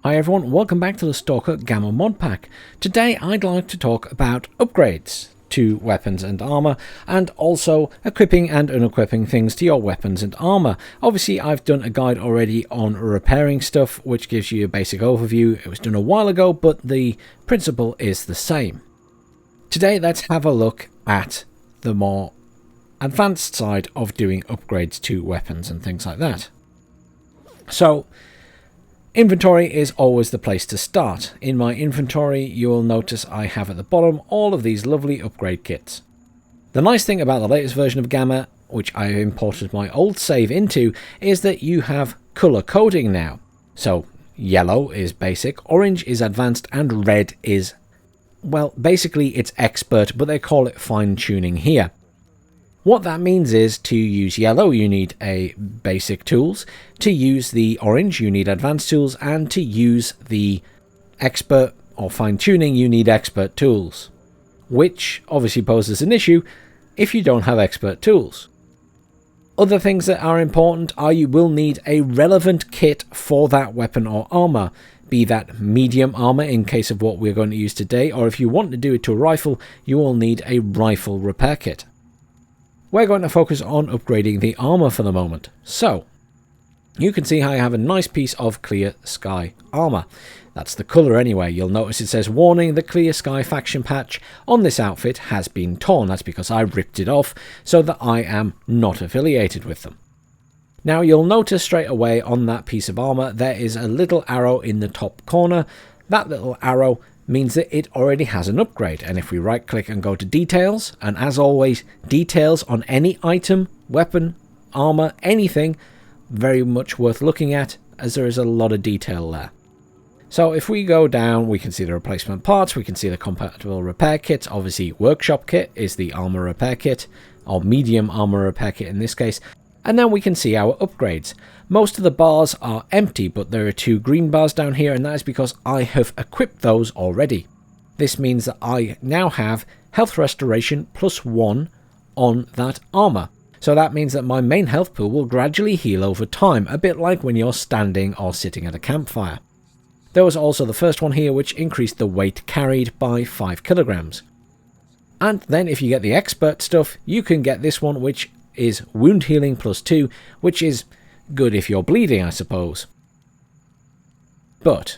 Hi everyone, welcome back to the Stalker Gamma mod pack. Today I'd like to talk about upgrades to weapons and armor, and also equipping and unequipping things to your weapons and armor. Obviously I've done a guide already on repairing stuff, which gives you a basic overview. It was done a while ago, but the principle is the same. Today let's have a look at the more advanced side of doing upgrades to weapons and things like that. So, inventory is always the place to start. In my inventory, you will notice I have at the bottom all of these lovely upgrade kits. The nice thing about the latest version of Gamma, which I imported my old save into, is that you have color coding now. So, yellow is basic, orange is advanced, and red is, well, basically it's expert, but they call it fine-tuning here. What that means is, to use yellow you need a basic tools, to use the orange you need advanced tools, and to use the expert or fine-tuning you need expert tools. Which obviously poses an issue if you don't have expert tools. Other things that are important are you will need a relevant kit for that weapon or armor, be that medium armor in case of what we're going to use today, or if you want to do it to a rifle, you will need a rifle repair kit. We're going to focus on upgrading the armor for the moment. So, you can see how I have a nice piece of clear sky armor. That's the colour anyway. You'll notice it says, warning, the clear sky faction patch on this outfit has been torn. That's because I ripped it off so that I am not affiliated with them. Now you'll notice straight away on that piece of armor there is a little arrow in the top corner. That little arrow means that it already has an upgrade, and if we right click and go to details, and as always details on any item, weapon, armor, anything, very much worth looking at as there is a lot of detail there. So if we go down we can see the replacement parts, we can see the compatible repair kits. Obviously workshop kit is the armor repair kit, or medium armor repair kit in this case. And then we can see our upgrades. Most of the bars are empty, but there are 2 green bars down here, and that is because I have equipped those already. This means that I now have health restoration +1 on that armor. So that means that my main health pool will gradually heal over time, a bit like when you're standing or sitting at a campfire. There was also the first one here, which increased the weight carried by 5 kilograms. And then if you get the expert stuff, you can get this one, which is wound healing +2, which is good if you're bleeding, I suppose. But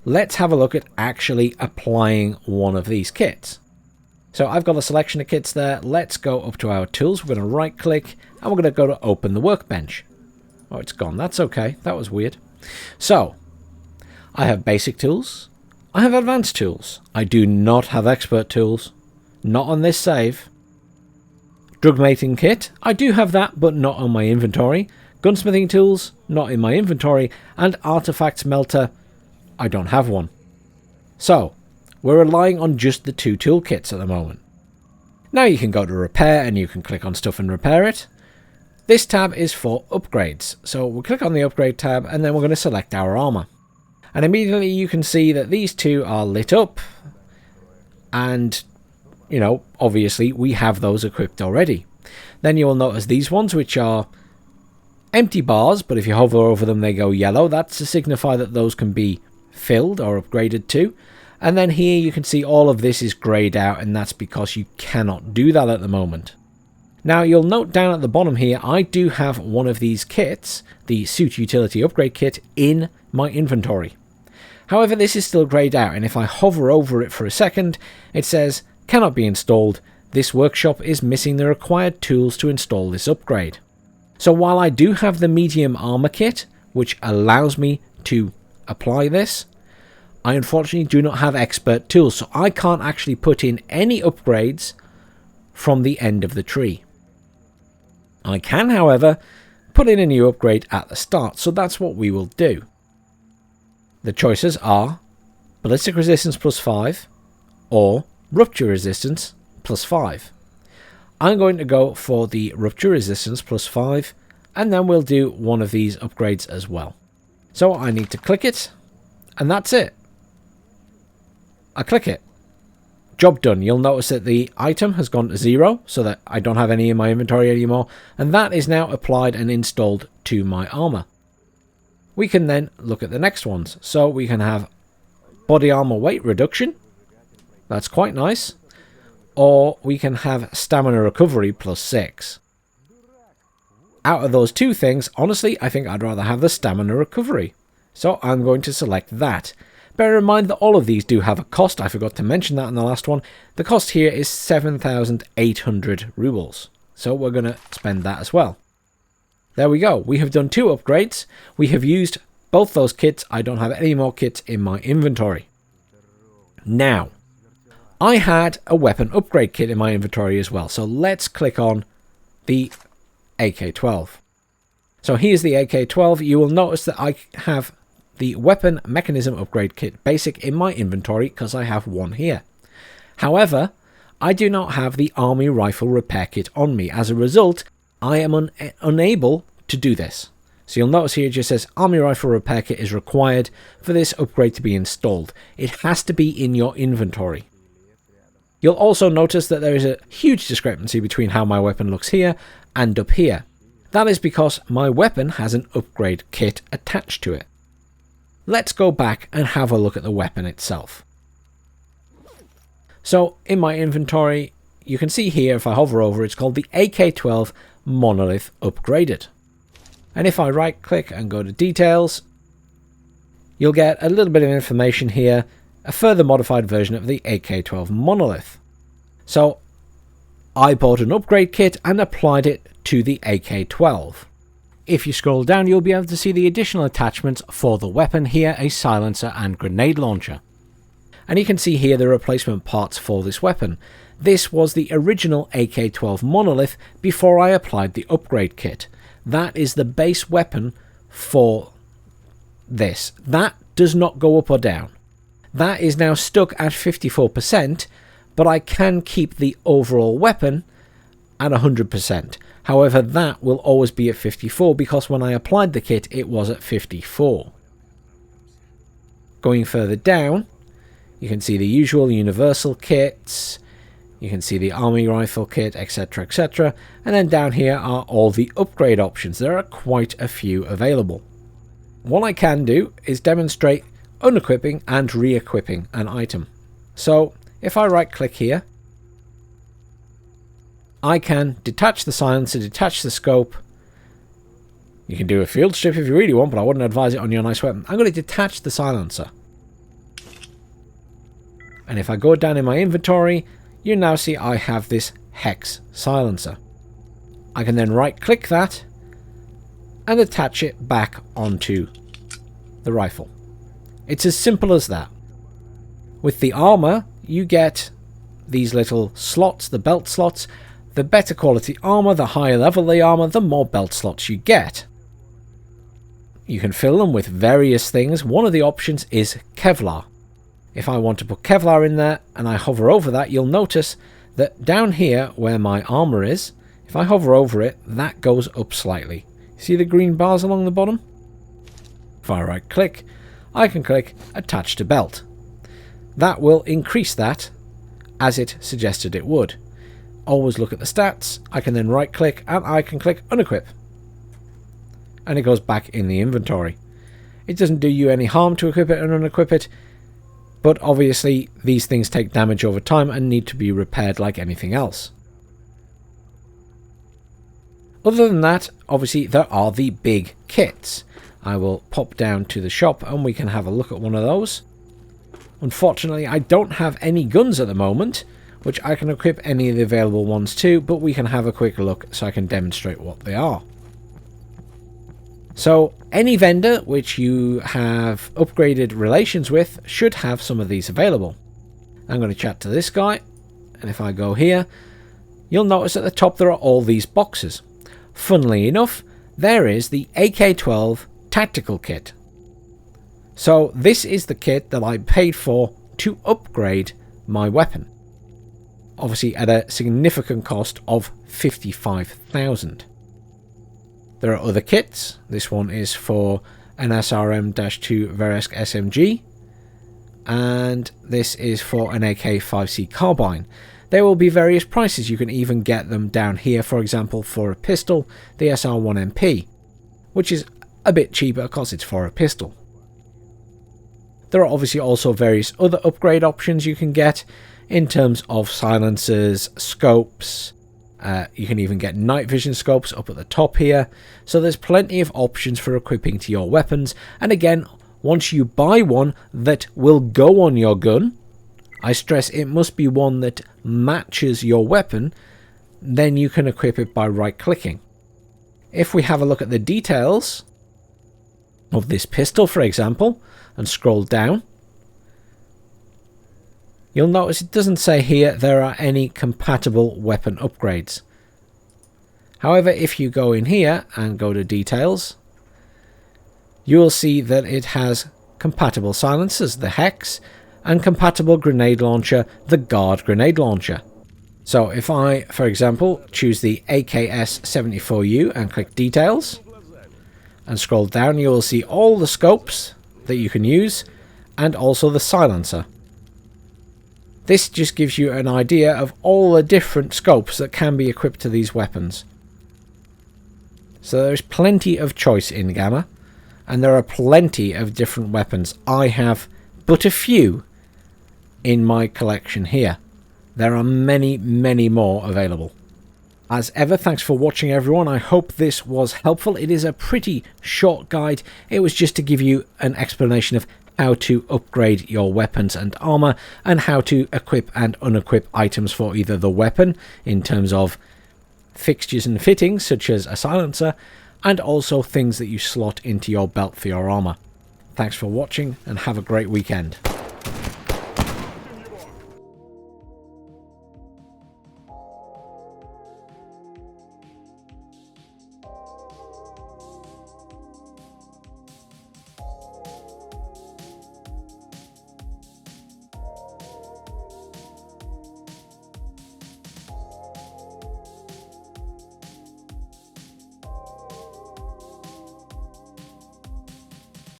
let's have a look at actually applying one of these kits. So I've got a selection of kits there. Let's go up to our tools. We're going to right click and we're going to go to open the workbench. Oh, it's gone. That's okay. That was weird. So I have basic tools. I have advanced tools. I do not have expert tools. Not on this save. Drug mating kit, I do have that, but not on my inventory. Gunsmithing tools, not in my inventory. And artifact smelter, I don't have one. So, we're relying on just the 2 toolkits at the moment. Now you can go to repair and you can click on stuff and repair it. This tab is for upgrades. So we'll click on the upgrade tab and then we're going to select our armor. And immediately you can see that these 2 are lit up. And you know, obviously we have those equipped already. Then you will notice these ones, which are empty bars, but if you hover over them they go yellow. That's to signify that those can be filled or upgraded to. And then here you can see all of this is greyed out, and that's because you cannot do that at the moment. Now you'll note down at the bottom here, I do have one of these kits, the Suit Utility Upgrade Kit, in my inventory. However, this is still greyed out, and if I hover over it for a second, it says cannot be installed. This workshop is missing the required tools to install this upgrade. So while I do have the medium armor kit, which allows me to apply this, I unfortunately do not have expert tools, so I can't actually put in any upgrades from the end of the tree. I can, however, put in a new upgrade at the start, so that's what we will do. The choices are ballistic resistance +5 or rupture resistance +5. I'm going to go for the rupture resistance +5, and then we'll do one of these upgrades as well. So I need to click it, and that's it. I click it. Job done. You'll notice that the item has gone to 0, so that I don't have any in my inventory anymore, and that is now applied and installed to my armor. we can then look at the next ones. So we can have body armor weight reduction. That's quite nice. Or we can have stamina recovery +6. Out of those two things, honestly, I think I'd rather have the stamina recovery. So I'm going to select that. Bear in mind that all of these do have a cost. I forgot to mention that in the last one. The cost here is 7,800 rubles. So we're going to spend that as well. There we go. We have done 2 upgrades. We have used both those kits. I don't have any more kits in my inventory. Now, I had a weapon upgrade kit in my inventory as well. So let's click on the AK-12. So here's the AK-12. You will notice that I have the weapon mechanism upgrade kit basic in my inventory because I have one here. However, I do not have the army rifle repair kit on me. As a result, I am unable to do this. So you'll notice here it just says army rifle repair kit is required for this upgrade to be installed. It has to be in your inventory. You'll also notice that there is a huge discrepancy between how my weapon looks here and up here. That is because my weapon has an upgrade kit attached to it. Let's go back and have a look at the weapon itself. So in my inventory, you can see here if I hover over, it's called the AK-12 Monolith Upgraded. And if I right click and go to details, you'll get a little bit of information here, a further modified version of the AK-12 Monolith. So I bought an upgrade kit and applied it to the AK-12. If you scroll down, you'll be able to see the additional attachments for the weapon here, a silencer and grenade launcher. And you can see here the replacement parts for this weapon. This was the original AK-12 Monolith before I applied the upgrade kit. That is the base weapon for this. That does not go up or down. That is now stuck at 54%, but I can keep the overall weapon at 100%. However, that will always be at 54 because when I applied the kit, it was at 54. Going further down, you can see the usual universal kits. You can see the army rifle kit, etc, etc. And then down here are all the upgrade options. There are quite a few available. What I can do is demonstrate unequipping and re-equipping an item. So if I right click here, I can detach the silencer, detach the scope. You can do a field strip if you really want, but I wouldn't advise it on your nice weapon. I'm going to detach the silencer. And if I go down in my inventory, you now see I have this hex silencer. I can then right click that and attach it back onto the rifle. It's as simple as that. With the armor, you get these little slots, the belt slots. The better quality armor, the higher level the armor, the more belt slots you get. You can fill them with various things. One of the options is Kevlar. If I want to put Kevlar in there and I hover over that, you'll notice that down here where my armor is, if I hover over it, that goes up slightly. See the green bars along the bottom? If I right click, I can click attach to belt. That will increase that as it suggested it would. Always look at the stats. I can then right click and I can click unequip. And it goes back in the inventory. It doesn't do you any harm to equip it and unequip it, but obviously these things take damage over time and need to be repaired like anything else. Other than that, obviously there are the big kits. I will pop down to the shop and we can have a look at one of those. Unfortunately, I don't have any guns at the moment, which I can equip any of the available ones to, but we can have a quick look so I can demonstrate what they are. So any vendor which you have upgraded relations with should have some of these available. I'm going to chat to this guy, and if I go here, you'll notice at the top there are all these boxes. Funnily enough, there is the AK-12 tactical kit. So this is the kit that I paid for to upgrade my weapon. Obviously at a significant cost of 55,000. There are other kits. This one is for an SRM-2 Veresk SMG. And this is for an AK-5C carbine. There will be various prices. You can even get them down here, for example, for a pistol, the SR1MP, which is a bit cheaper because it's for a pistol. There are obviously also various other upgrade options you can get in terms of silencers, scopes. You can even get night vision scopes up at the top here. So there's plenty of options for equipping to your weapons. And again, once you buy one that will go on your gun, I stress it must be one that matches your weapon, then you can equip it by right clicking. If we have a look at the details of this pistol, for example, and scroll down, you'll notice it doesn't say here there are any compatible weapon upgrades. However, if you go in here and go to details, you will see that it has compatible silencers, the Hex, and compatible grenade launcher, the Guard grenade launcher. So if I, for example, choose the AKS-74U and click details and scroll down, you will see all the scopes that you can use and also the silencer. This just gives you an idea of all the different scopes that can be equipped to these weapons. So there's plenty of choice in Gamma, and there are plenty of different weapons. I have but a few in my collection here. There are many, many more available. As ever, thanks for watching everyone. I hope this was helpful. It is a pretty short guide. It was just to give you an explanation of how to upgrade your weapons and armor, and how to equip and unequip items for either the weapon in terms of fixtures and fittings such as a silencer, and also things that you slot into your belt for your armor. Thanks for watching and have a great weekend.